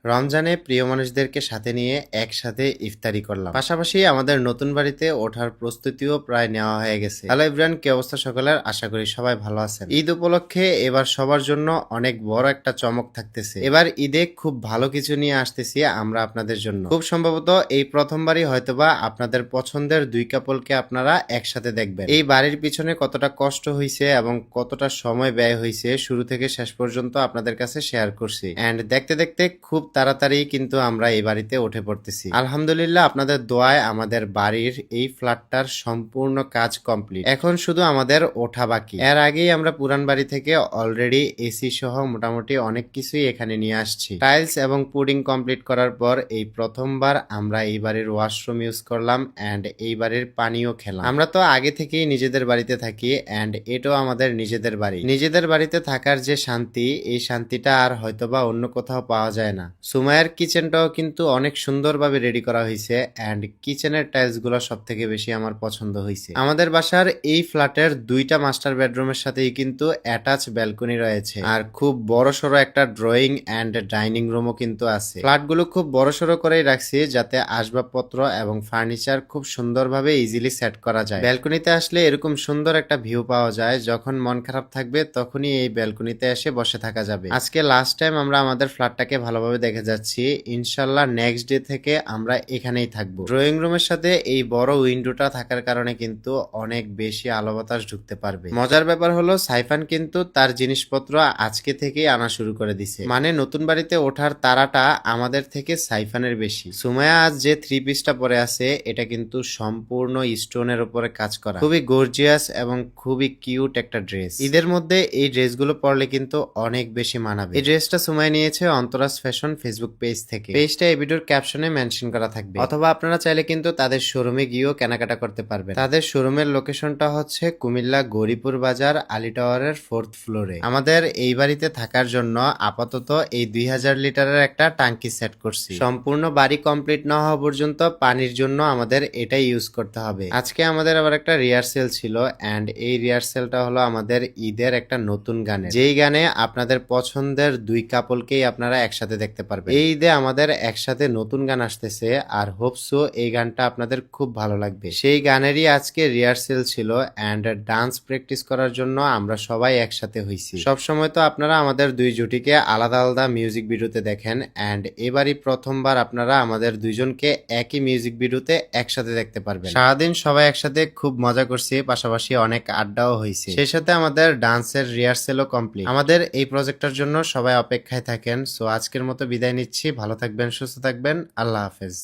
রমজানে প্রিয় মানুষদেরকে সাথে নিয়ে একসাথে ইফতারি করলাম। পাশাপাশি আমাদের নতুন বাড়িতে ওঠার প্রস্তুতিও প্রায় নেওয়া হয়ে গেছে। হ্যালো এভরিওয়ান, কি অবস্থা সকলের? আশা করি সবাই ভালো আছেন। ঈদ উপলক্ষে এবার সবার জন্য অনেক বড় একটা চমক থাকতেছে। এবার ঈদে খুব ভালো কিছু নিয়ে আসতেছি আমরা আপনাদের জন্য। খুব সম্ভবত এই প্রথমবারই হয়তোবা আপনাদের পছন্দের দুই কাপলকে আপনারা একসাথে দেখবেন। এই বাড়ির পিছনে কতটা কষ্ট হয়েছে এবং কতটা সময় ব্যয় হয়েছে শুরু থেকে শেষ পর্যন্ত আপনাদের কাছে শেয়ার করছি। এন্ড দেখতে দেখতে খুব তাড়াতাড়ি কিন্তু আমরা এই বাড়িতে উঠে পড়তেছি। আলহামদুলিল্লাহ, আপনাদের দোয়ায় আমাদের বাড়ির এই ফ্ল্যাটটার সম্পূর্ণ কাজ কমপ্লিট। এখন শুধু আমাদের ওঠা বাকি। এর আগেই আমরা পুরান বাড়ি থেকে অলরেডি এসি সহ মোটামুটি অনেক কিছুই এখানে নিয়ে আসছি। টাইলস এবং পুডিং কমপ্লিট করার পর এই প্রথমবার আমরা এই বাড়ির ওয়াশরুম ইউজ করলাম এন্ড এই বাড়ির পানিও খেলাম। আমরা তো আগে থেকেই নিজেদের বাড়িতে থাকি এন্ড এটাও আমাদের নিজেদের বাড়ি। নিজেদের বাড়িতে থাকার যে শান্তি, এই শান্তিটা আর হয়তোবা অন্য কোথাও পাওয়া যায় না। সুমাইয়ার কিচেনটাও কিন্তু অনেক সুন্দরভাবে রেডি করা হয়েছে এন্ড কিচেনের টাইলস গুলো সব থেকে বেশি আমার পছন্দ হয়েছে। আমাদের বাসার এই ফ্ল্যাটের দুইটা মাস্টার বেডরুমের সাথেই কিন্তু অ্যাটাচ ব্যালকনি রয়েছে আর খুব বড়সড় একটা ড্রয়িং এন্ড ডাইনিং রুমও কিন্তু আছে। ফ্ল্যাটগুলো খুব বড়সড় করেই রাখছি যাতে আসবাবপত্র এবং ফার্নিচার খুব সুন্দরভাবে ইজিলি সেট করা যায়। ব্যালকনিতে আসলে এরকম সুন্দর একটা ভিউ পাওয়া যায়। যখন মন খারাপ থাকবে তখনই এই ব্যালকনিতে এসে বসে থাকা যাবে। আজকে লাস্ট টাইম আমরা আমাদের ফ্ল্যাটটাকে ভালোভাবে দেখে যাচ্ছি। ইনশাল্লাহ নেক্সট ডে থেকে আমরা এখানেই থাকবো। ড্রয়িং রুমের সাথে এই বড় উইন্ডোটা থাকার কারণে কিন্তু অনেক বেশি আলো বাতাস ঢুকতে পারবে। মজার ব্যাপার হলো সাইফান কিন্তু তার জিনিসপত্র আজকে থেকেই আনা শুরু করে দিছে। মানে নতুন বাড়িতে ওঠার তাড়াটা আমাদের থেকে সাইফানের বেশি। সুমাইয়া আজ যে থ্রি পিসটা পরে আছে এটা কিন্তু সম্পূর্ণ স্টোনের উপরে কাজ করা, খুবই গর্জিয়াস এবং খুবই কিউট একটা ড্রেস। ঈদের মধ্যে এই ড্রেসগুলো পরলে কিন্তু অনেক বেশি মানাবে। এই ড্রেসটা সুমাইয়া নিয়েছে অন্তরাজ ফ্যাশন ফেসবুক পেজ থেকে। পেজটা এই ভিডিওর ক্যাপশনে মেনশন করা থাকবে, অথবা আপনারা চাইলে কিন্তু তাদের শোরুমে গিয়েও কেনাকাটা করতে পারবেন। তাদের শোরুমের লোকেশনটা হচ্ছে কুমিল্লা গৌরীপুর বাজার আলী টাওয়ারের 4th ফ্লোরে। আমাদের এই বাড়িতে থাকার জন্য আপাতত এই 2000 লিটারের একটা টাঙ্কি সেট করছি। সম্পূর্ণ বাড়ি কমপ্লিট না হওয়া পর্যন্ত পানির জন্য আমাদের এটাই ইউজ করতে হবে। আজকে আমাদের আবার একটা রিহার্সেল ছিল এন্ড এই রিহার্সেলটা হলো আমাদের ঈদের একটা নতুন গানে, যেই গানে আপনাদের পছন্দের দুই কাপলকেই আপনারা একসাথে দেখতে পারবেন। এই ঈদে আমাদের একসাথে নতুন গান আসতেছে আর হোপসো এই গানটা আপনাদের খুব ভালো লাগবে। সেই গানেরই আজকে রিহার্সেল ছিল এন্ড ডান্স প্র্যাকটিস করার জন্য আমরা সবাই একসাথে হইছি। সবসময় তো আপনারা আমাদের দুই জুটিকে আলাদা আলাদা মিউজিক ভিডিওতে দেখেন এন্ড এবারই প্রথমবার আপনারা আমাদের দুইজনকে একই মিউজিক ভিডিওতে একসাথে দেখতে পারবেন। সারাদিন সবাই একসাথে খুব মজা করছি, পাশাপাশি অনেক আড্ডাও হয়েছে। সেই সাথে আমাদের ডান্সের রিহার্সেলও কমপ্লিট। আমাদের এই প্রজেক্টটার জন্য সবাই অপেক্ষায় থাকেন। সো আজকের মতো বিদায় নিচ্ছি। ভালো থাকবেন, সুস্থ থাকবেন। আল্লাহ হাফেজ।